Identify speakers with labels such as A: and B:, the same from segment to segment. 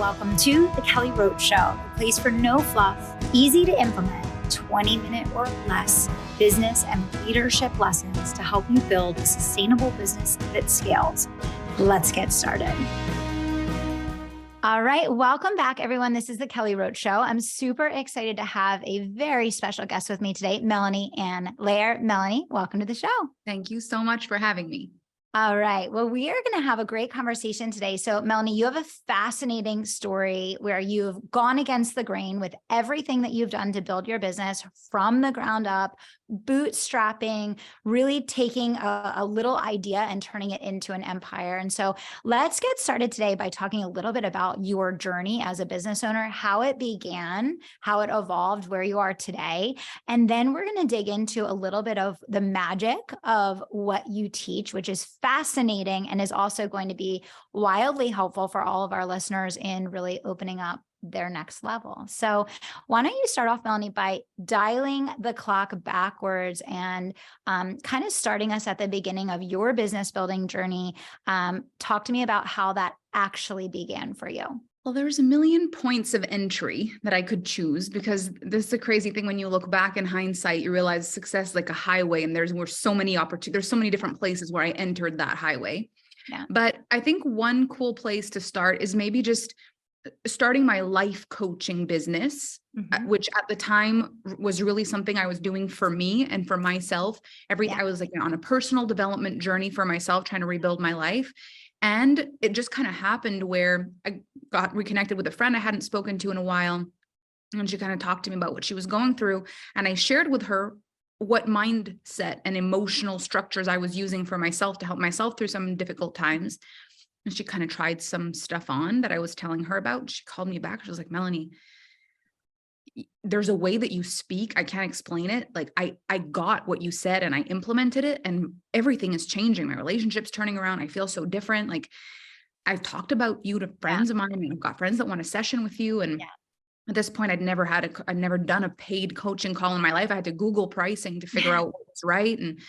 A: welcome to the Kelly Roach Show, a place for no fluff, easy to implement, 20-minute or less business and leadership lessons to help you build a sustainable business that scales. Let's get started. All right. Welcome back, everyone. This is the Kelly Roach Show. I'm super excited to have a very special guest with me today, Melanie Layer. Melanie, welcome to the show.
B: Thank you so much for having me.
A: All right. Well, we are going to have a great conversation today. So, Melanie, you have a fascinating story where you've gone against the grain with everything that you've done to build your business from the ground up, bootstrapping, really taking a little idea and turning it into an empire. And so let's get started today by talking a little bit about your journey as a business owner, how it began, how it evolved, where you are today. And then we're going to dig into a little bit of the magic of what you teach, which is fascinating and is also going to be wildly helpful for all of our listeners in really opening up their next level. So why don't you start off, Melanie, by dialing the clock backwards and kind of starting us at the beginning of your business building journey. Talk to me about how that actually began for you.
B: Well, there's a million points of entry that I could choose, because this is a crazy thing. When you look back in hindsight, you realize success is like a highway, and there's so many opportunities. There's so many different places where I entered that highway.
A: Yeah.
B: But I think one cool place to start is maybe just starting my life coaching business, which at the time was really something I was doing for me and for myself. I was like on a personal development journey for myself, trying to rebuild my life. And it just kind of happened where I got reconnected with a friend I hadn't spoken to in a while. And she kind of talked to me about what she was going through. And I shared with her what mindset and emotional structures I was using for myself to help myself through some difficult times. And she kind of tried some stuff on that I was telling her about. She called me back. She was like, Melanie, there's a way that you speak. I can't explain it. Like I got what you said and I implemented it, and everything is changing. My relationship's turning around. I feel so different. Like I've talked about you to friends of mine, and I've got friends that want a session with you. And at this point, I'd never done a paid coaching call in my life. I had to Google pricing to figure out what was right. And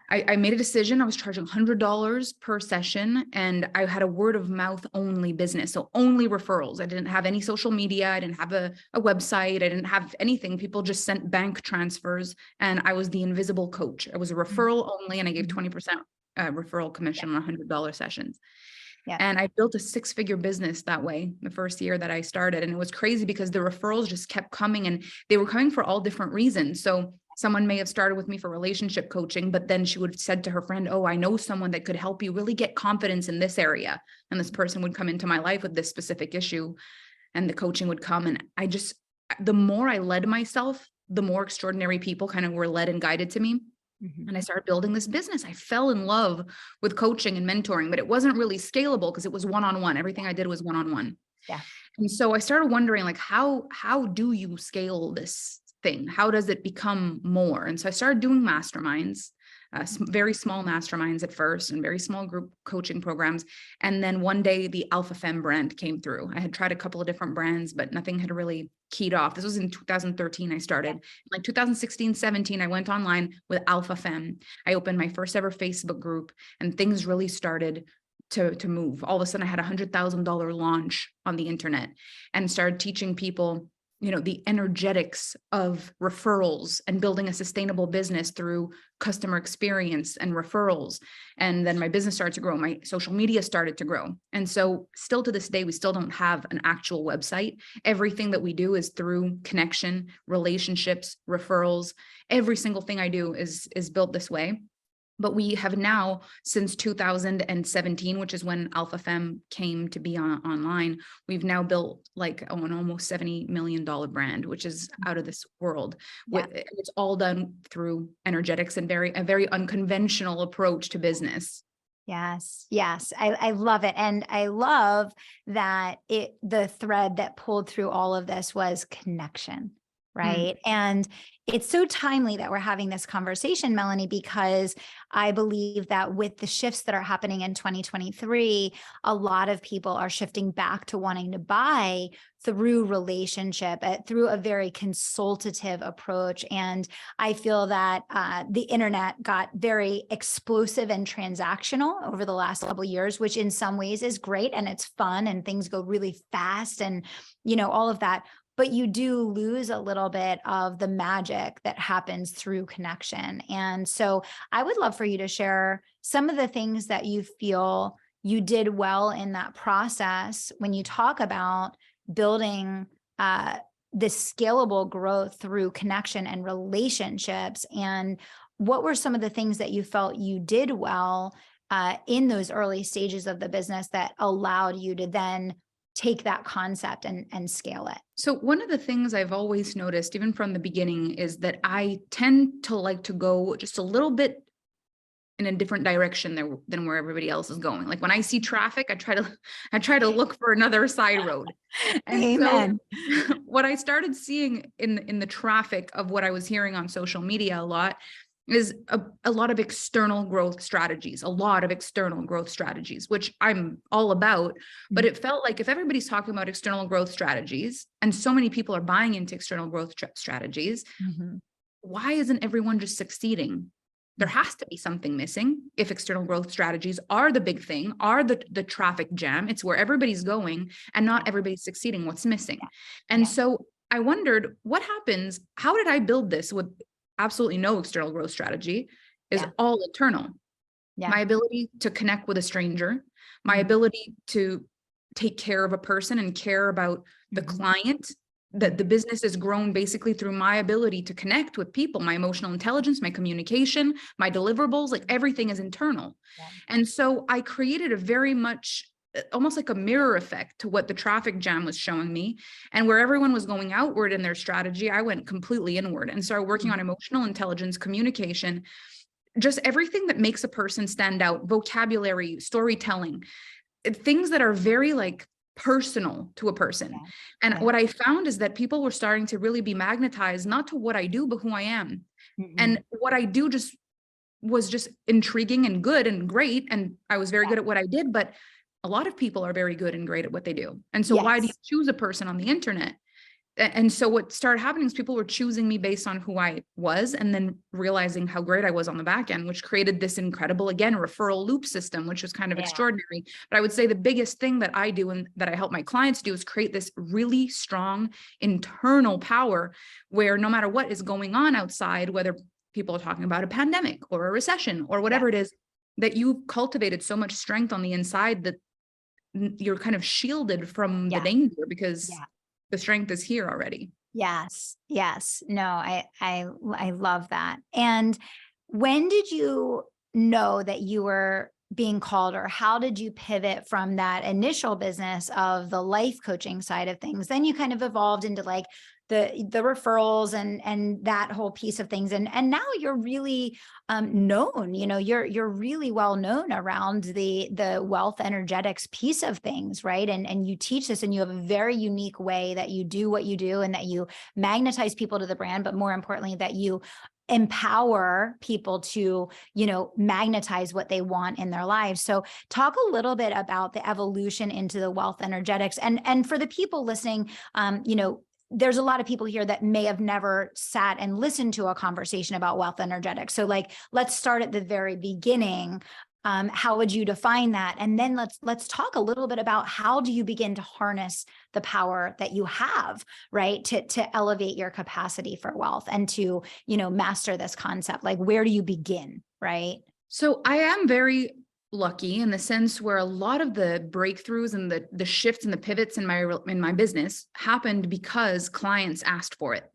B: I made a decision. I was charging $100 per session, and I had a word of mouth only business. So only referrals. I didn't have any social media. I didn't have a website. I didn't have anything. People just sent bank transfers, and I was the invisible coach. I was a referral only, and I gave 20% referral commission on $100 sessions. Yeah. And I built a 6-figure business that way the first year that I started. And it was crazy because the referrals just kept coming, and they were coming for all different reasons. So someone may have started with me for relationship coaching, but then she would have said to her friend, oh, I know someone that could help you really get confidence in this area. And this person would come into my life with this specific issue, and the coaching would come. And the more I led myself, the more extraordinary people kind of were led and guided to me. And I started building this business. I fell in love with coaching and mentoring, but it wasn't really scalable because it was one-on-one. Everything I did was one-on-one. Yeah. And so I started wondering, like, how do you scale this thing? How does it become more? And so I started doing masterminds, very small masterminds at first, and very small group coaching programs. And then one day the Alpha Femme brand came through. I had tried a couple of different brands, but nothing had really keyed off. This was in 2013. I started like 2016, 17. I went online with Alpha Femme. I opened my first ever Facebook group, and things really started to move. All of a sudden I had $100,000 launch on the internet, and started teaching people, the energetics of referrals and building a sustainable business through customer experience and referrals. And then my business started to grow. My social media started to grow. And so still to this day, we still don't have an actual website. Everything that we do is through connection, relationships, referrals. Every single thing I do is built this way. But we have now, since 2017, which is when Alpha Femme came to be online, we've now built like an almost $70 million brand, which is out of this world. Yeah. It's all done through energetics and a very unconventional approach to business.
A: Yes. Yes. I love it. And I love that the thread that pulled through all of this was connection. Right. And It's so timely that we're having this conversation, Melanie, because I believe that with the shifts that are happening in 2023, a lot of people are shifting back to wanting to buy through relationship, through a very consultative approach. And I feel that the internet got very explosive and transactional over the last couple of years, which in some ways is great and it's fun and things go really fast and, all of that. But you do lose a little bit of the magic that happens through connection. And so I would love for you to share some of the things that you feel you did well in that process when you talk about building this scalable growth through connection and relationships. And what were some of the things that you felt you did well in those early stages of the business that allowed you to then take that concept and scale it?
B: So one of the things I've always noticed, even from the beginning, is that I tend to like to go just a little bit in a different direction than where everybody else is going. Like when I see traffic, I try to look for another side road. And
A: Amen.
B: so what I started seeing in the traffic of what I was hearing on social media a lot is a lot of external growth strategies, which I'm all about. But it felt like if everybody's talking about external growth strategies and so many people are buying into external growth strategies, why isn't everyone just succeeding? There has to be something missing if external growth strategies are the big thing, are the traffic jam. It's where everybody's going and not everybody's succeeding. What's missing? And so I wondered, what happens? How did I build this with absolutely no external growth strategy? Is all internal. My ability to connect with a stranger, my ability to take care of a person and care about the client, that the business has grown basically through my ability to connect with people, my emotional intelligence, my communication, my deliverables, like everything is internal. And so I created a very much almost like a mirror effect to what the traffic jam was showing me. And where everyone was going outward in their strategy, I went completely inward and started working on emotional intelligence, communication, just everything that makes a person stand out, vocabulary, storytelling, things that are very like personal to a person. And what I found is that people were starting to really be magnetized, not to what I do, but who I am. And what I do was just intriguing and good and great. And I was very good at what I did, but a lot of people are very good and great at what they do. And so why do you choose a person on the internet? And so what started happening is people were choosing me based on who I was, and then realizing how great I was on the back end, which created this incredible, again, referral loop system, which was kind of extraordinary. But I would say the biggest thing that I do and that I help my clients do is create this really strong internal power where no matter what is going on outside, whether people are talking about a pandemic or a recession or whatever it is, that you've cultivated so much strength on the inside that you're kind of shielded from the danger because the strength is here already.
A: Yes. No, I love that. And when did you know that you were being called, or how did you pivot from that initial business of the life coaching side of things? Then you kind of evolved into like the referrals and that whole piece of things. And now you're really known, you're really well known around the wealth energetics piece of things, right? And you teach this, and you have a very unique way that you do what you do, and that you magnetize people to the brand, but more importantly, that you empower people to, magnetize what they want in their lives. So talk a little bit about the evolution into the wealth energetics. And for the people listening, there's a lot of people here that may have never sat and listened to a conversation about wealth energetics. So like, let's start at the very beginning. How would you define that? And then let's talk a little bit about how do you begin to harness the power that you have, right? To elevate your capacity for wealth and to, master this concept. Like, where do you begin, right?
B: So I am very lucky in the sense where a lot of the breakthroughs and the shifts and the pivots in my business happened because clients asked for it.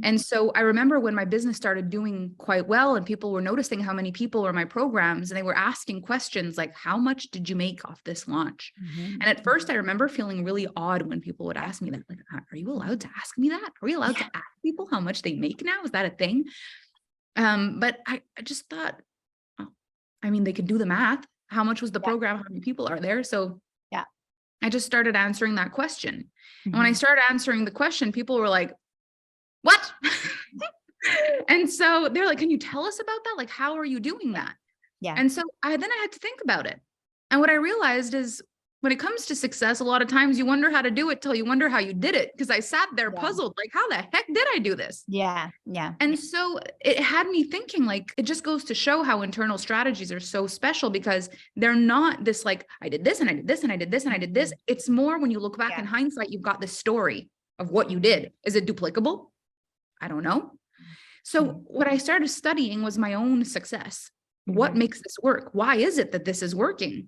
B: And so I remember when my business started doing quite well and people were noticing how many people were in my programs, and they were asking questions like, how much did you make off this launch? And at first I remember feeling really odd when people would ask me that, like, are you allowed to ask me that? Are we allowed to ask people how much they make now? Is that a thing? But I just thought, they could do the math. How much was the program? How many people are there? So I just started answering that question. And when I started answering the question, people were like, what? And so they're like, can you tell us about that? Like, how are you doing that?
A: Yeah.
B: And so then I had to think about it. And what I realized is when it comes to success, a lot of times you wonder how to do it till you wonder how you did it. Because I sat there
A: Yeah.
B: puzzled, like, how the heck did I do this?
A: Yeah. Yeah.
B: And so it had me thinking, like, it just goes to show how internal strategies are so special, because they're not this like, I did this and I did this and I did this and I did this. It's more when you look back in hindsight, you've got this story of what you did. Is it duplicable? I don't know. So what I started studying was my own success. What makes this work? Why is it that this is working?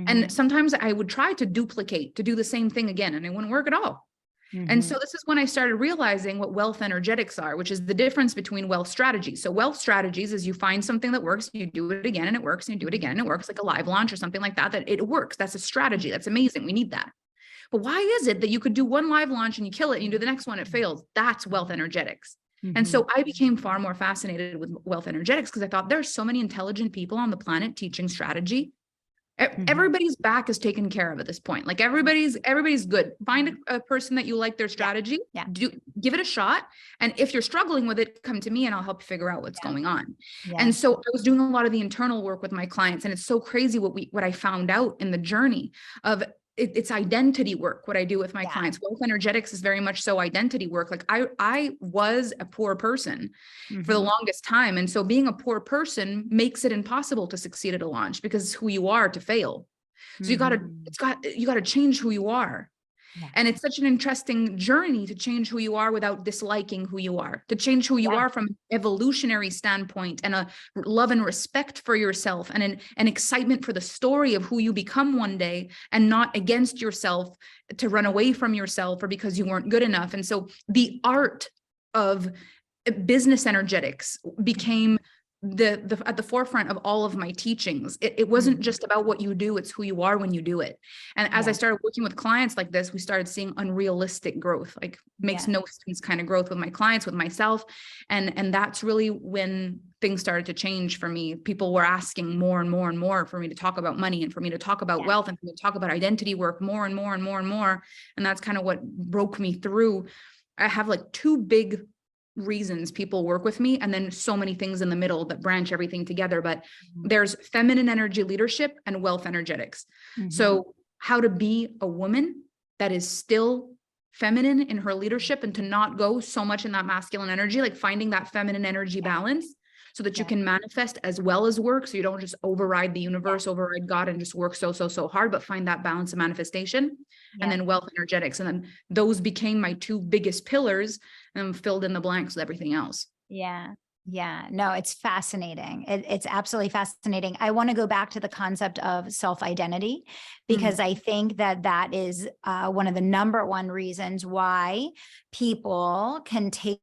B: And sometimes I would try to duplicate, to do the same thing again, and it wouldn't work at all. And so this is when I started realizing what wealth energetics are, which is the difference between wealth strategies. So wealth strategies is you find something that works, you do it again and it works, and you do it again and it works, like a live launch or something like that, that it works. That's a strategy. That's amazing. We need that. But why is it that you could do one live launch and you kill it and you do the next one, it fails? That's wealth energetics. And so I became far more fascinated with wealth energetics because I thought there's so many intelligent people on the planet teaching strategy. Everybody's back is taken care of at this point. Like everybody's good. Find a person that you like their strategy, give it a shot. And if you're struggling with it, come to me and I'll help you figure out what's going on. And so I was doing a lot of the internal work with my clients. And it's so crazy what I found out in the journey of it's identity work, what I do with my clients. Wealth energetics is very much so identity work. Like I was a poor person for the longest time. And so being a poor person makes it impossible to succeed at a launch because it's who you are to fail. So you got to change who you are. And it's such an interesting journey to change who you are without disliking who you are, to change who you are from an evolutionary standpoint and a love and respect for yourself and an excitement for the story of who you become one day, and not against yourself to run away from yourself or because you weren't good enough. And so the art of business energetics became at the forefront of all of my teachings. It wasn't just about what you do, it's who you are when you do it. And as I started working with clients like this, we started seeing unrealistic growth, like makes no sense kind of growth with my clients, with myself. And that's really when things started to change for me. People were asking more and more and more for me to talk about money and for me to talk about wealth and for me to talk about identity work more and more and more and more. And that's kind of what broke me through. I have like two big reasons people work with me, and then so many things in the middle that branch everything together. But there's feminine energy leadership and wealth energetics. So how to be a woman that is still feminine in her leadership and to not go so much in that masculine energy, like finding that feminine energy balance so that you can manifest as well as work. So you don't just override the universe, override God, and just work so hard, but find that balance of manifestation. And then wealth energetics. And then those became my two biggest pillars, and filled in the blanks with everything else.
A: Yeah. No, it's fascinating. It's absolutely fascinating. I want to go back to the concept of self-identity, because I think that is one of the number one reasons why people can take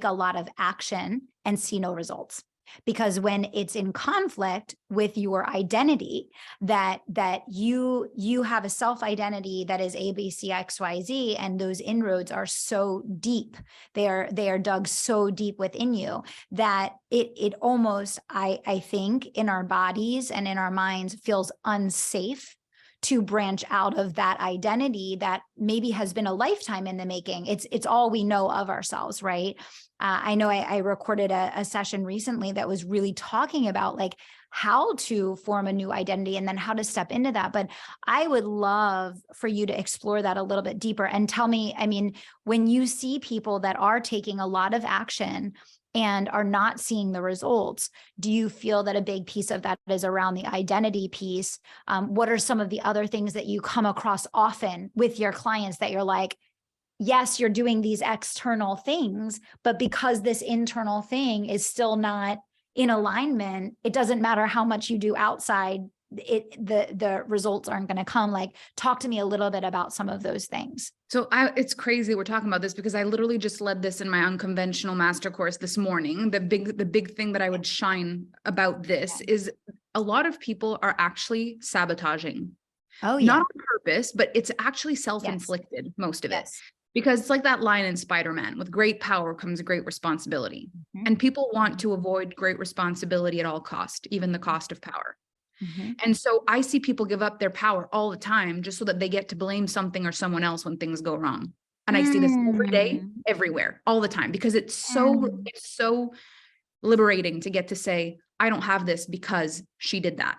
A: a lot of action and see no results. Because when it's in conflict with your identity, that you have a self-identity that is A, B, C, X, Y, Z, and those inroads are so deep, they are dug so deep within you that it almost, I think, in our bodies and in our minds feels unsafe to branch out of that identity that maybe has been a lifetime in the making. It's all we know of ourselves, right? I know I recorded a session recently that was really talking about like how to form a new identity and then how to step into that. But I would love for you to explore that a little bit deeper and tell me, I mean, when you see people that are taking a lot of action and are not seeing the results, do you feel that a big piece of that is around the identity piece? What are some of the other things that you come across often with your clients that you're like, yes, you're doing these external things, but because this internal thing is still not in alignment, it doesn't matter how much you do outside, the results aren't going to come. Like, talk to me a little bit about some of those things.
B: So it's crazy we're talking about this because I literally just led this in my unconventional master course this morning. The big thing that I would shine about this is a lot of people are actually sabotaging. Oh, yeah. Not on purpose, but it's actually self-inflicted, most of it. Because it's like that line in Spider-Man, with great power comes great responsibility. And people want to avoid great responsibility at all cost, even the cost of power. And so I see people give up their power all the time just so that they get to blame something or someone else when things go wrong. And I see this every day,
A: Mm.
B: everywhere, all the time, because it's
A: Mm.
B: so liberating to get to say, I don't have this because she did that.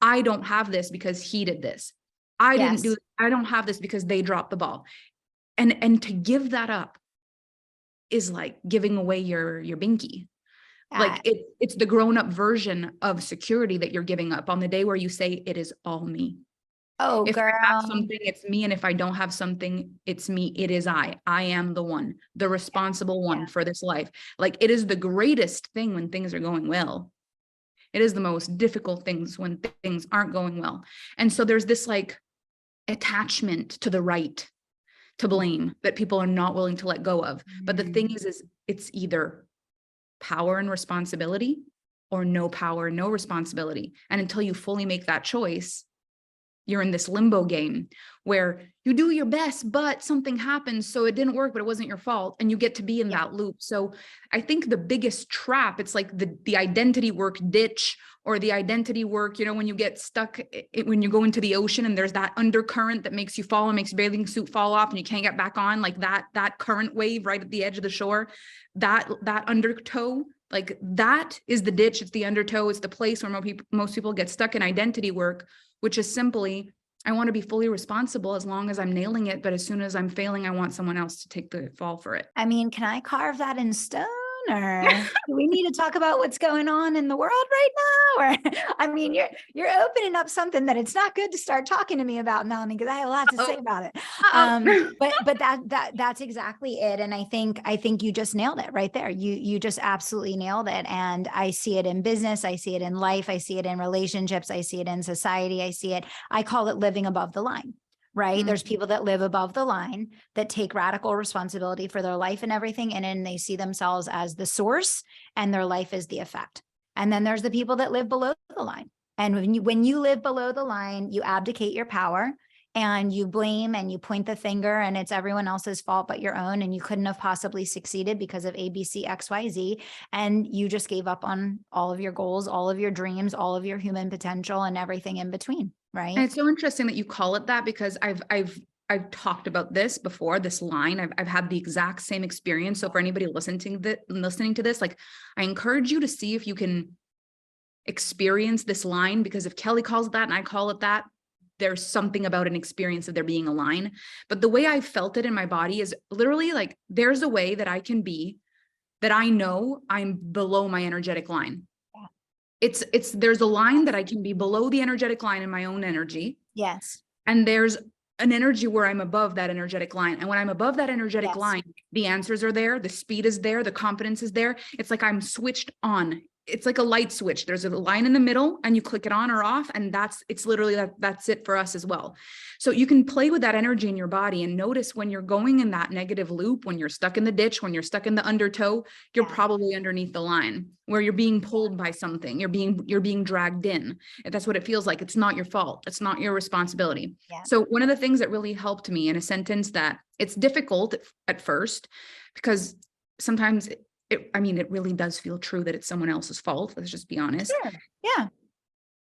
B: I don't have this because he did this. I don't have this because they dropped the ball. And to give that up is like giving away your binky.
A: Uh,
B: Like it's the grown-up version of security that you're giving up on the day where you say, it is all me.
A: oh,
B: If I have
A: girl.
B: something, it's me. And if I don't have something, it's me. It is I. I am the one, the responsible
A: Yeah.
B: one for this life. Like it is the greatest thing when things are going well. It is the most difficult things when things aren't going well. And so there's this like attachment to the right to blame that people are not willing to let go of. But the thing is it's either power and responsibility or no power, no responsibility. And until you fully make that choice, you're in this limbo game where you do your best, but something happens. So it didn't work, but it wasn't your fault. And you get to be in that loop. So I think the biggest trap, it's like the identity work ditch, or the identity work, when you get stuck, when you go into the ocean and there's that undercurrent that makes you fall and makes your bathing suit fall off and you can't get back on, like that current wave right at the edge of the shore, that undertow, like that is the ditch. It's the undertow. It's the place where most people get stuck in identity work, which is simply, I want to be fully responsible as long as I'm nailing it. But as soon as I'm failing, I want someone else to take the fall for it.
A: I mean, can I carve that in stone, or do we need to talk about what's going on in the world right now? Or, I mean, you're opening up something that it's not good to start talking to me about, Melanie, because I have a lot to say about it. But that's exactly it. And I think you just nailed it right there. You just absolutely nailed it. And I see it in business. I see it in life. I see it in relationships. I see it in society. I call it living above the line. Right? There's people that live above the line, that take radical responsibility for their life and everything. And then they see themselves as the source and their life is the effect. And then there's the people that live below the line. And when you live below the line, you abdicate your power and you blame and you point the finger and it's everyone else's fault but your own. And you couldn't have possibly succeeded because of ABC, XYZ. And you just gave up on all of your goals, all of your dreams, all of your human potential and everything in between. Right.
B: And it's so interesting that you call it that, because I've talked about this before, this line. I've had the exact same experience. So for anybody listening to this, like I encourage you to see if you can experience this line, because if Kelly calls it that and I call it that, there's something about an experience of there being a line. But the way I felt it in my body is literally like, there's a way that I can be, that I know I'm below my energetic line. There's a line that I can be below the energetic line in my own energy.
A: Yes.
B: And there's an energy where I'm above that energetic line. And when I'm above that energetic line, the answers are there, the speed is there, the confidence is there. It's like I'm switched on. It's like a light switch. There's a line in the middle and you click it on or off. And it's literally that's it for us as well. So you can play with that energy in your body and notice when you're going in that negative loop, when you're stuck in the ditch, when you're stuck in the undertow, you're probably underneath the line where you're being pulled by something. You're being dragged in. And that's what it feels like. It's not your fault. It's not your responsibility. So one of the things that really helped me in a sentence that it's difficult at first, because sometimes it really does feel true that it's someone else's fault. Let's just be honest.
A: Sure. Yeah.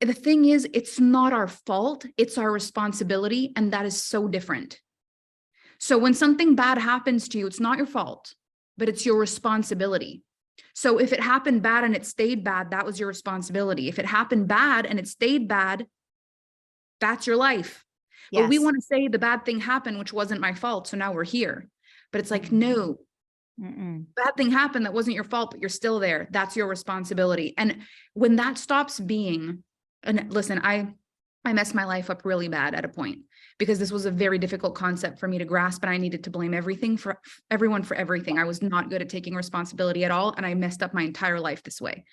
B: The thing is, it's not our fault. It's our responsibility. And that is so different. So when something bad happens to you, it's not your fault, but it's your responsibility. So if it happened bad and it stayed bad, that was your responsibility. If it happened bad and it stayed bad, that's your life. Yes. But we want to say the bad thing happened, which wasn't my fault. So now we're here. But it's like, no. Bad thing happened that wasn't your fault, but you're still there. That's your responsibility. And when that stops being, and listen, I messed my life up really bad at a point, because this was a very difficult concept for me to grasp, and I needed to blame everyone for everything. I was not good at taking responsibility at all, and I messed up my entire life this way.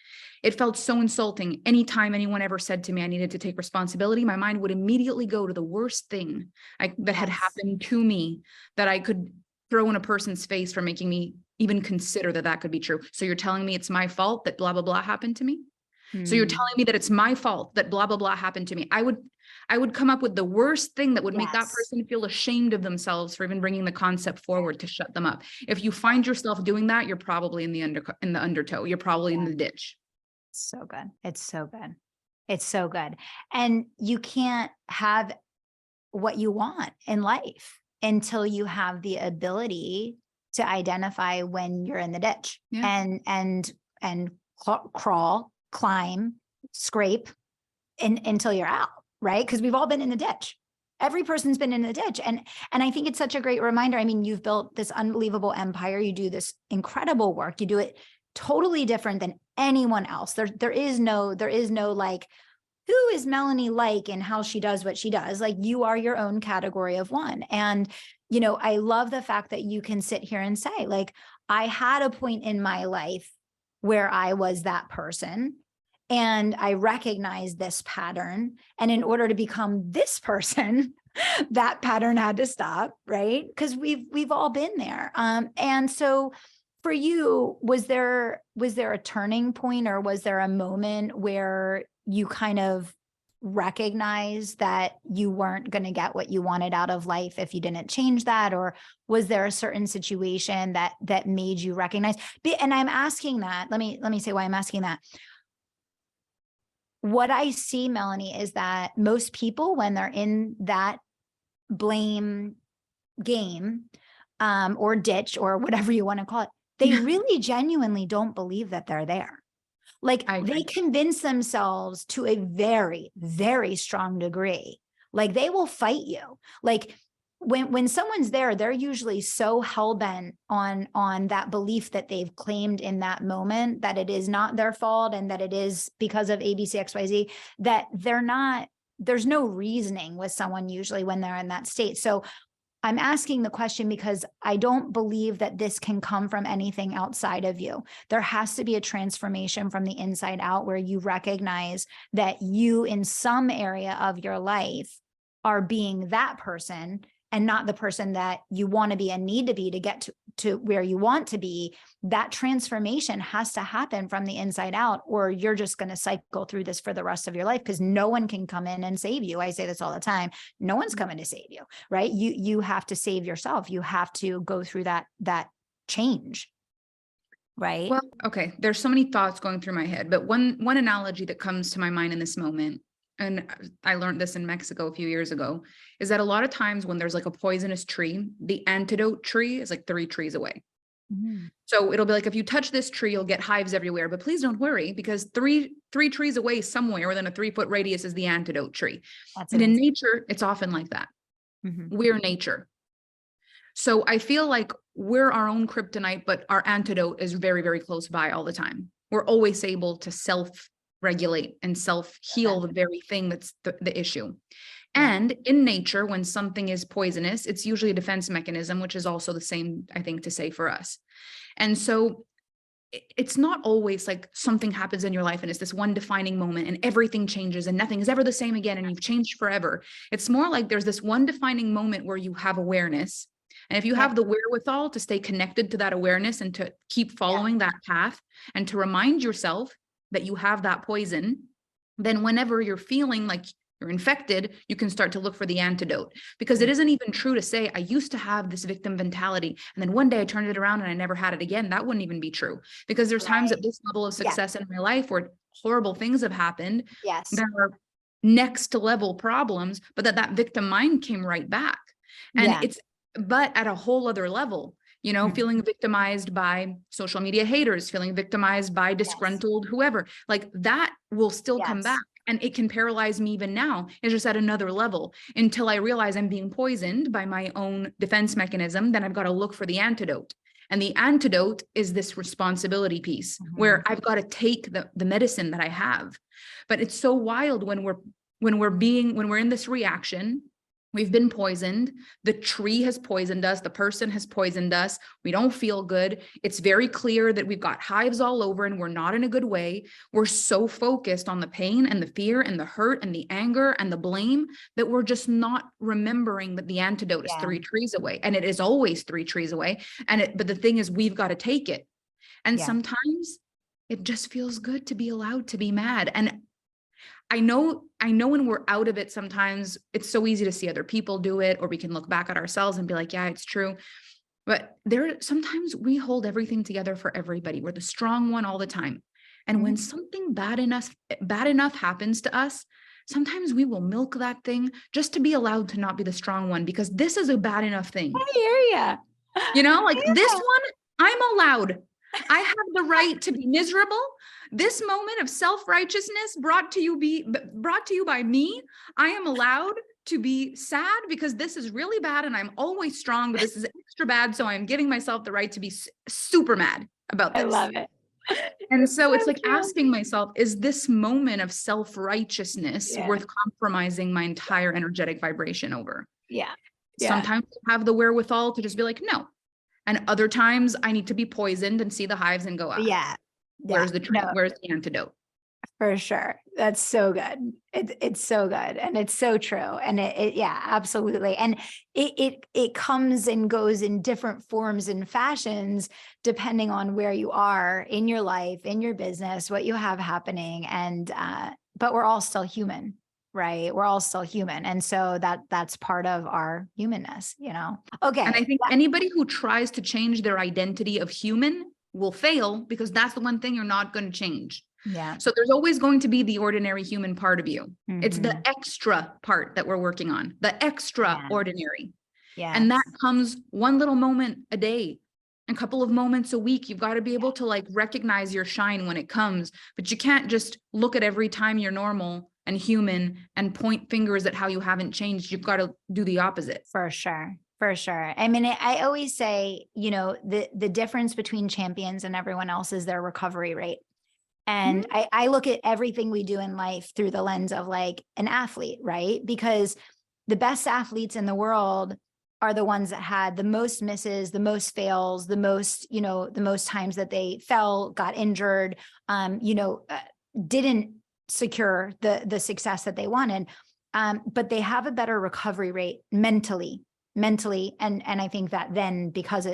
B: It felt so insulting. Anytime anyone ever said to me I needed to take responsibility, my mind would immediately go to the worst thing that had happened to me that I could throw in a person's face for making me even consider that could be true. So you're telling me it's my fault that blah, blah, blah happened to me? So you're telling me that it's my fault that blah, blah, blah happened to me. I would come up with the worst thing that would make that person feel ashamed of themselves for even bringing the concept forward to shut them up. If you find yourself doing that, you're probably in the undertow. You're probably in the ditch.
A: So good. It's so good. It's so good. And you can't have what you want in life until you have the ability to identify when you're in the ditch and crawl, climb, scrape until you're out, right? Because we've all been in the ditch. Every person's been in the ditch. And I think it's such a great reminder. I mean, you've built this unbelievable empire. You do this incredible work. You do it totally different than anyone else. There is no like, who is Melanie like and how she does what she does? Like, you are your own category of one. And, you know, I love the fact that you can sit here and say, like, I had a point in my life where I was that person and I recognized this pattern. And in order to become this person, that pattern had to stop, right? Because we've all been there. And so for you, was there a turning point, or was there a moment where you kind of recognized that you weren't going to get what you wanted out of life if you didn't change that? Or was there a certain situation that made you recognize? And I'm asking that, let me say why I'm asking that. What I see, Melanie, is that most people, when they're in that blame game, or ditch, or whatever you want to call it, they really genuinely don't believe that they're there. Like, they convince themselves to a very, very strong degree. Like, they will fight you. Like, when someone's there, they're usually so hell-bent on that belief that they've claimed in that moment, that it is not their fault and that it is because of ABCXYZ, that there's no reasoning with someone usually when they're in that state. So I'm asking the question because I don't believe that this can come from anything outside of you. There has to be a transformation from the inside out, where you recognize that you, in some area of your life, are being that person and not the person that you want to be and need to be to get to where you want to be. That transformation has to happen from the inside out, or you're just going to cycle through this for the rest of your life, because no one can come in and save you. I say this all the time. No one's coming to save you, right? You have to save yourself. You have to go through that change, right?
B: Well, okay. There's so many thoughts going through my head, but one analogy that comes to my mind in this moment, and I learned this in Mexico a few years ago, is that a lot of times when there's like a poisonous tree, the antidote tree is like 3 trees away. Mm-hmm. So it'll be like, if you touch this tree, you'll get hives everywhere, but please don't worry, because three trees away somewhere within a 3-foot radius is the antidote tree. And in nature, it's often like that. Mm-hmm. We're nature. So I feel like we're our own kryptonite, but our antidote is very, very close by all the time. We're always able to self-regulate and self-heal the very thing that's the issue. And in nature, when something is poisonous, it's usually a defense mechanism, which is also the same, I think, to say for us. And so it's not always like something happens in your life and it's this one defining moment and everything changes and nothing is ever the same again and you've changed forever. It's more like there's this one defining moment where you have awareness. And if you have the wherewithal to stay connected to that awareness and to keep following that path and to remind yourself that you have that poison, then whenever you're feeling like you're infected, you can start to look for the antidote. Because it isn't even true to say, I used to have this victim mentality, and then one day I turned it around and I never had it again. That wouldn't even be true. Because there's times at this level of success in my life where horrible things have happened.
A: Yes.
B: There are next level problems, but that victim mind came right back. And but at a whole other level, you know, feeling victimized by social media haters, feeling victimized by disgruntled whoever, like that will still come back. And it can paralyze me even now. It's just at another level until I realize I'm being poisoned by my own defense mechanism. Then I've got to look for the antidote. And the antidote is this responsibility piece where I've got to take the medicine that I have. But it's so wild when we're in this reaction. We've been poisoned. The tree has poisoned us. The person has poisoned us. We don't feel good. It's very clear that we've got hives all over and we're not in a good way. We're so focused on the pain and the fear and the hurt and the anger and the blame that we're just not remembering that the antidote is 3 trees away. And it is always 3 trees away. But the thing is, we've got to take it. And sometimes it just feels good to be allowed to be mad. And I know when we're out of it, sometimes it's so easy to see other people do it, or we can look back at ourselves and be like, yeah, it's true. But sometimes we hold everything together for everybody. We're the strong one all the time. And when something bad enough happens to us, sometimes we will milk that thing just to be allowed to not be the strong one, because this is a bad enough thing.
A: I hear ya.
B: You know, like this one, I'm allowed. I have the right to be miserable. This moment of self-righteousness brought to you by me. I am allowed to be sad because this is really bad and I'm always strong, but this is extra bad. So I'm giving myself the right to be super mad about this.
A: I love it.
B: And so it's like
A: true.
B: asking myself, is this moment of self-righteousness worth compromising my entire energetic vibration over?
A: Yeah.
B: Sometimes I have the wherewithal to just be like, no. And other times I need to be poisoned and see the hives and go, where's the antidote?
A: For sure. That's so good. It's so good. And it's so true. And absolutely. And it comes and goes in different forms and fashions, depending on where you are in your life, in your business, what you have happening. And, but we're all still human, right? We're all still human. And so that's part of our humanness, you know? Okay.
B: And I think anybody who tries to change their identity of human will fail, because that's the one thing you're not going to change.
A: Yeah.
B: So there's always going to be the ordinary human part of you.
A: Mm-hmm.
B: It's the extra part that we're working on, the extraordinary.
A: Yeah.
B: And that comes one little moment a day, a couple of moments a week. You've got to be able to like recognize your shine when it comes, but you can't just look at every time you're normal and human and point fingers at how you haven't changed. You've got to do the opposite.
A: For sure. For sure. I mean, I always say, you know, the difference between champions and everyone else is their recovery rate. And I look at everything we do in life through the lens of like an athlete, right? Because the best athletes in the world are the ones that had the most misses, the most fails, the most, you know, the most times that they fell, got injured, didn't secure the success that they wanted. But they have a better recovery rate mentally. And I think that then because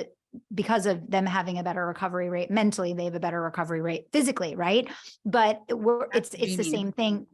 A: of them having a better recovery rate mentally, they have a better recovery rate physically, right? But it's the same thing.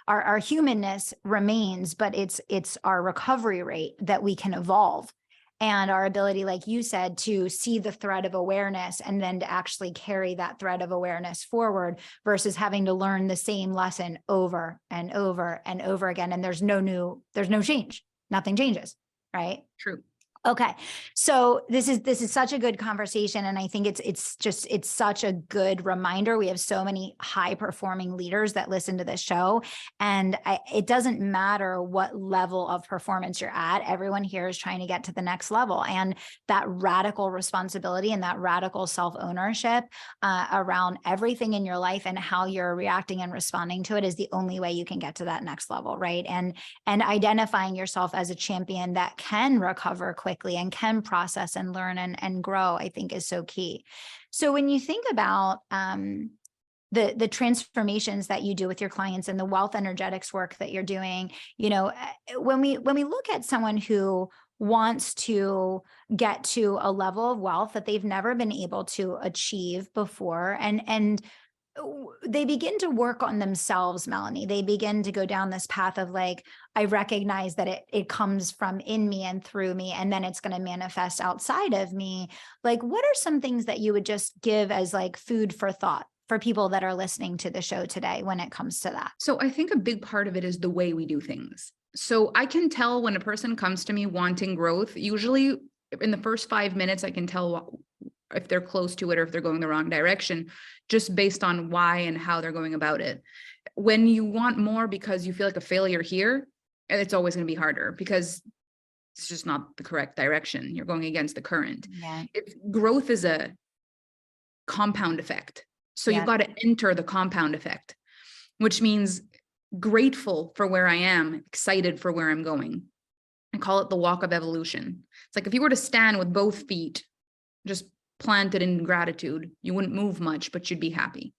A: Our humanness remains, but it's our recovery rate that we can evolve, and our ability, like you said, to see the thread of awareness and then to actually carry that thread of awareness forward versus having to learn the same lesson over and over and over again. And there's no change. Nothing changes, right?
B: True.
A: Okay. So this is such a good conversation. And I think it's such a good reminder. We have so many high performing leaders that listen to this show, and it doesn't matter what level of performance you're at. Everyone here is trying to get to the next level, and that radical responsibility and that radical self-ownership around everything in your life and how you're reacting and responding to it is the only way you can get to that next level. Right. And identifying yourself as a champion that can recover quickly and can process and learn and grow, I think is so key. So when you think about the transformations that you do with your clients and the wealth energetics work that you're doing, you know, when we look at someone who wants to get to a level of wealth that they've never been able to achieve before, and they begin to work on themselves, Melanie. They begin to go down this path of like, I recognize that it comes from in me and through me, and then it's going to manifest outside of me. Like, what are some things that you would just give as like food for thought for people that are listening to the show today when it comes to that?
B: So I think a big part of it is the way we do things. So I can tell when a person comes to me wanting growth, usually in the first 5 minutes, I can tell if they're close to it or if they're going the wrong direction, just based on why and how they're going about it. When you want more because you feel like a failure here, it's always going to be harder because it's just not the correct direction. You're going against the current.
A: Yeah.
B: Growth is a compound effect. So you've got to enter the compound effect, which means grateful for where I am, excited for where I'm going. I call it the walk of evolution. It's like if you were to stand with both feet just planted in gratitude, you wouldn't move much, but you'd be happy.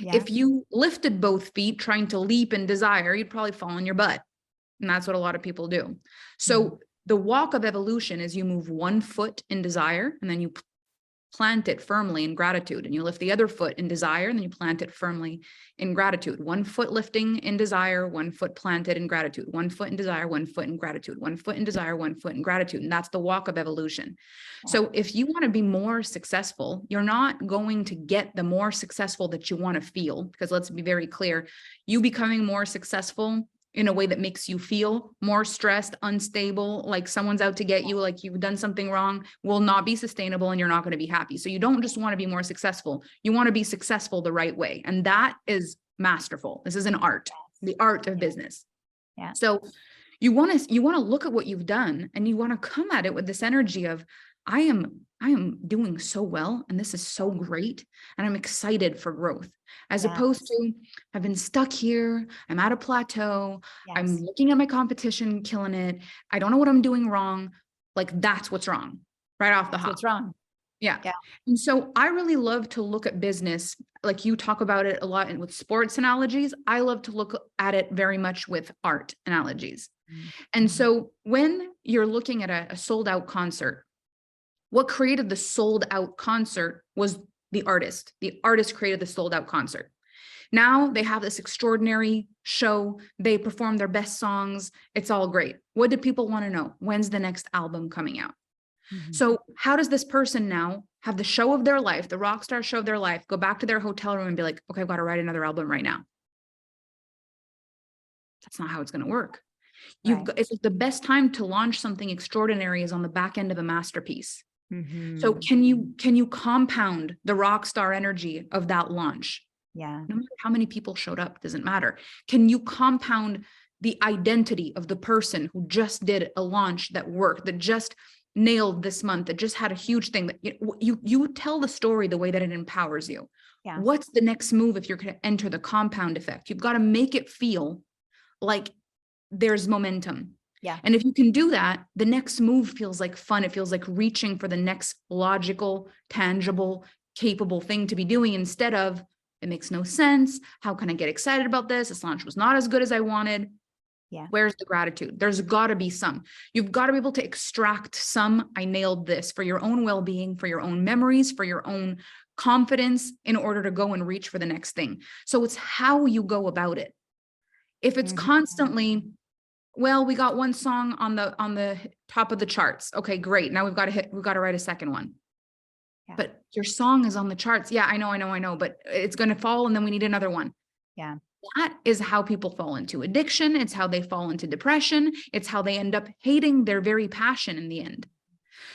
B: Yeah. If you lifted both feet trying to leap in desire, you'd probably fall on your butt. And that's what a lot of people do. So the walk of evolution is you move one foot in desire and then you plant it firmly in gratitude, and you lift the other foot in desire, and then you plant it firmly in gratitude. 1 foot lifting in desire, 1 foot planted in gratitude, 1 foot in desire, 1 foot in gratitude, 1 foot in desire, 1 foot in gratitude. And that's the walk of evolution. So if you want to be more successful, you're not going to get the more successful that you want to feel, because let's be very clear, you becoming more successful in a way that makes you feel more stressed, unstable, like someone's out to get you, like you've done something wrong, will not be sustainable, and you're not going to be happy. So you don't just want to be more successful. You want to be successful the right way. And that is masterful. This is an art, the art of business.
A: Yeah.
B: So you want to look at what you've done, and you want to come at it with this energy of, I am doing so well, and this is so great, and I'm excited for growth, as opposed to, I've been stuck here, I'm at a plateau, I'm looking at my competition, killing it, I don't know what I'm doing wrong. Like, that's what's wrong right off the hop.
A: What's wrong?
B: Yeah. And so I really love to look at business, like you talk about it a lot, and with sports analogies, I love to look at it very much with art analogies. And so when you're looking at a sold out concert, what created the sold out concert was the artist. The artist created the sold out concert. Now they have this extraordinary show. They perform their best songs. It's all great. What do people want to know? When's the next album coming out? So how does this person now have the show of their life, the rock star show of their life, go back to their hotel room and be like, okay, I've got to write another album right now? That's not how it's going to work. It's the best time to launch something extraordinary is on the back end of a masterpiece. So can you compound the rock star energy of that launch?
A: Yeah.
B: No matter how many people showed up, doesn't matter. Can you compound the identity of the person who just did a launch that worked, that just nailed this month, that just had a huge thing, that you tell the story the way that it empowers you.
A: Yeah.
B: What's the next move if you're going to enter the compound effect? You've got to make it feel like there's momentum.
A: Yeah.
B: And if you can do that, the next move feels like fun. It feels like reaching for the next logical, tangible, capable thing to be doing, instead of, it makes no sense. How can I get excited about this? This launch was not as good as I wanted.
A: Yeah.
B: Where's the gratitude? There's got to be some. You've got to be able to extract some, I nailed this, for your own well-being, for your own memories, for your own confidence, in order to go and reach for the next thing. So it's how you go about it. If it's constantly, well, we got one song on the top of the charts. Okay, great. Now we've got to write a second one. Yeah. But your song is on the charts. Yeah, I know, but it's going to fall, and then we need another one.
A: Yeah.
B: That is how people fall into addiction. It's how they fall into depression. It's how they end up hating their very passion in the end.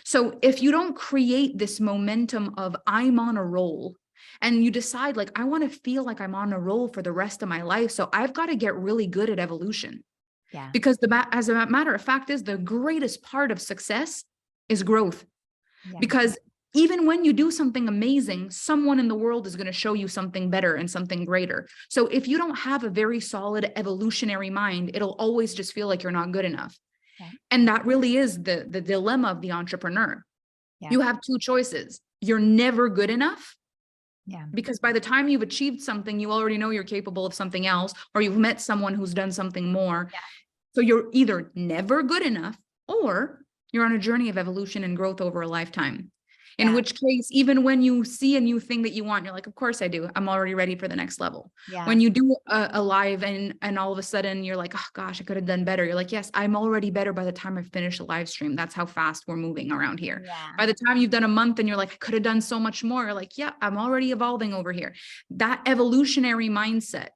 B: So if you don't create this momentum of, I'm on a roll, and you decide, like, I want to feel like I'm on a roll for the rest of my life, so I've got to get really good at evolution.
A: Yeah.
B: Because as a matter of fact is, the greatest part of success is growth. Yeah. Because even when you do something amazing, someone in the world is going to show you something better and something greater. So if you don't have a very solid evolutionary mind, it'll always just feel like you're not good enough. Yeah. And that really is the dilemma of the entrepreneur. Yeah. You have two choices. You're never good enough. Yeah. Because by the time you've achieved something, you already know you're capable of something else, or you've met someone who's done something more. Yeah. So you're either never good enough, or you're on a journey of evolution and growth over a lifetime. In which case, even when you see a new thing that you want, you're like, of course I do. I'm already ready for the next level. Yeah. When you do a live and all of a sudden you're like, oh gosh, I could have done better. You're like, yes, I'm already better by the time I finish a live stream. That's how fast we're moving around here. Yeah. By the time you've done a month and you're like, I could have done so much more. You're like, yeah, I'm already evolving over here. That evolutionary mindset,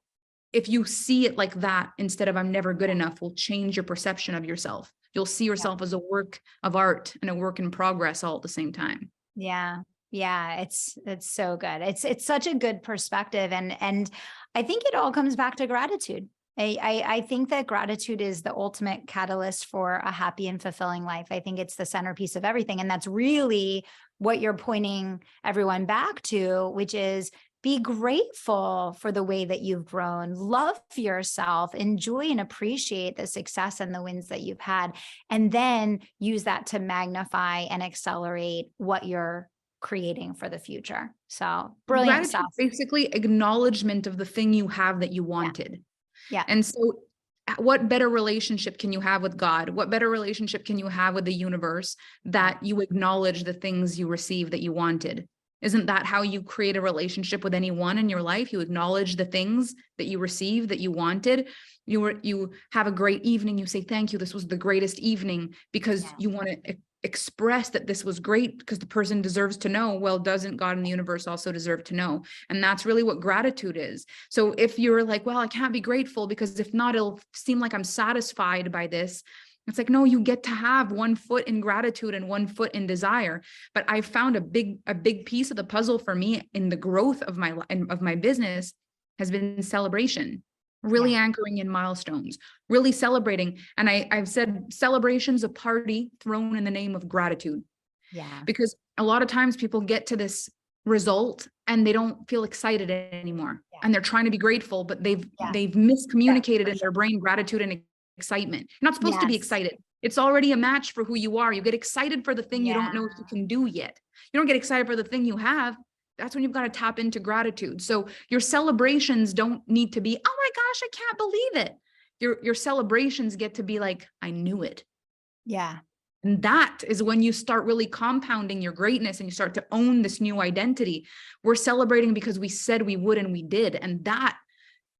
B: if you see it like that, instead of I'm never good enough, will change your perception of yourself. You'll see yourself as a work of art and a work in progress all at the same time.
A: Yeah. Yeah. It's so good. It's such a good perspective. And I think it all comes back to gratitude. I think that gratitude is the ultimate catalyst for a happy and fulfilling life. I think it's the centerpiece of everything. And that's really what you're pointing everyone back to, which is be grateful for the way that you've grown, love yourself, enjoy and appreciate the success and the wins that you've had, and then use that to magnify and accelerate what you're creating for the future. So brilliant stuff.
B: Basically acknowledgement of the thing you have that you wanted.
A: Yeah.
B: And so what better relationship can you have with God? What better relationship can you have with the universe that you acknowledge the things you received that you wanted? Isn't that how you create a relationship with anyone in your life? You acknowledge the things that you received, that you wanted. You have a great evening. You say, thank you. This was the greatest evening, because you want to express that this was great, because the person deserves to know. Well, doesn't God and the universe also deserve to know? And that's really what gratitude is. So if you're like, well, I can't be grateful because if not, it'll seem like I'm satisfied by this. It's like, no, you get to have one foot in gratitude and one foot in desire. But I found a big piece of the puzzle for me in the growth of my business has been celebration, really anchoring in milestones, really celebrating. And I've said celebration's a party thrown in the name of gratitude.
A: Yeah.
B: Because a lot of times people get to this result and they don't feel excited anymore. Yeah. And they're trying to be grateful, but they've miscommunicated in their brain gratitude and excitement. You're not supposed to be excited. It's already a match for who you are. You get excited for the thing you don't know if you can do yet. You don't get excited for the thing you have. That's when you've got to tap into gratitude. So your celebrations don't need to be, oh my gosh, I can't believe it. Your celebrations get to be like, I knew it.
A: Yeah.
B: And that is when you start really compounding your greatness and you start to own this new identity. We're celebrating because we said we would and we did. And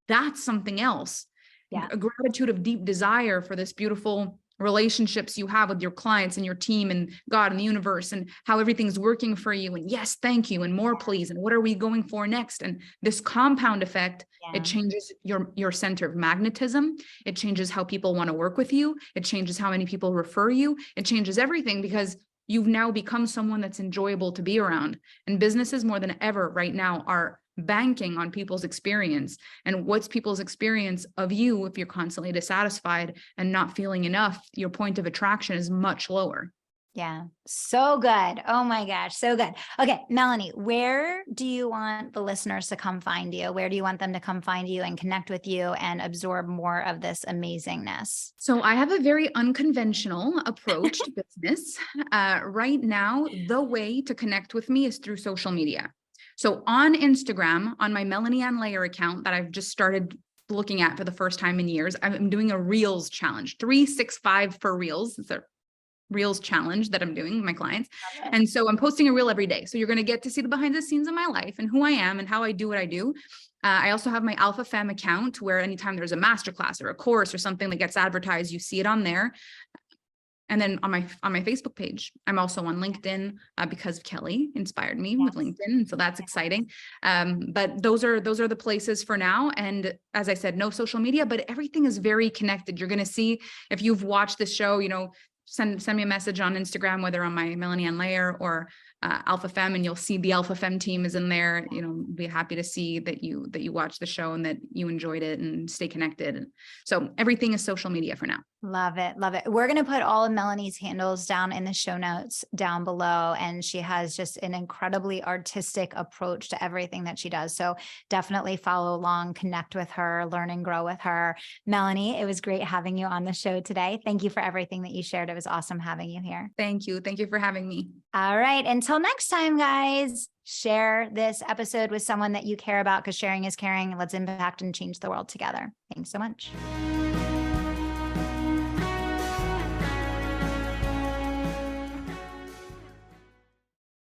B: that's something else. Yeah. A gratitude of deep desire for this beautiful relationships you have with your clients and your team and God and the universe and how everything's working for you. And yes, thank you. And more, please. And what are we going for next? And this compound effect, it changes your center of magnetism. It changes how people want to work with you. It changes how many people refer you. It changes everything because you've now become someone that's enjoyable to be around. And businesses more than ever right now are banking on people's experience. And what's people's experience of you if you're constantly dissatisfied and not feeling enough? Your point of attraction is much lower.
A: Yeah. So good. Oh my gosh. So good. Okay. Melanie, where do you want the listeners to come find you? Where do you want them to come find you and connect with you and absorb more of this amazingness?
B: So I have a very unconventional approach to business. Right now, the way to connect with me is through social media. So on Instagram, on my Melanie Layer account that I've just started looking at for the first time in years, I'm doing a Reels challenge, 365 for Reels. It's a Reels challenge that I'm doing with my clients. And so I'm posting a reel every day. So you're going to get to see the behind the scenes of my life and who I am and how I do what I do. I also have my Alpha Femme account where anytime there's a masterclass or a course or something that gets advertised, you see it on there. And then on my Facebook page, I'm also on LinkedIn because Kelly inspired me with LinkedIn. So that's exciting. But those are the places for now. And as I said, no social media, but everything is very connected. You're going to see, if you've watched this show, send me a message on Instagram, whether on my Melanie Layer or Alpha Femme, and you'll see the Alpha Femme team is in there. Be happy to see that you watched the show and that you enjoyed it and stay connected. So everything is social media for now.
A: Love it. Love it. We're going to put all of Melanie's handles down in the show notes down below. And she has just an incredibly artistic approach to everything that she does. So definitely follow along, connect with her, learn and grow with her. Melanie, it was great having you on the show today. Thank you for everything that you shared. It was awesome having you here.
B: Thank you. Thank you for having me.
A: All right. Until next time, guys, share this episode with someone that you care about because sharing is caring. Let's impact and change the world together. Thanks so much.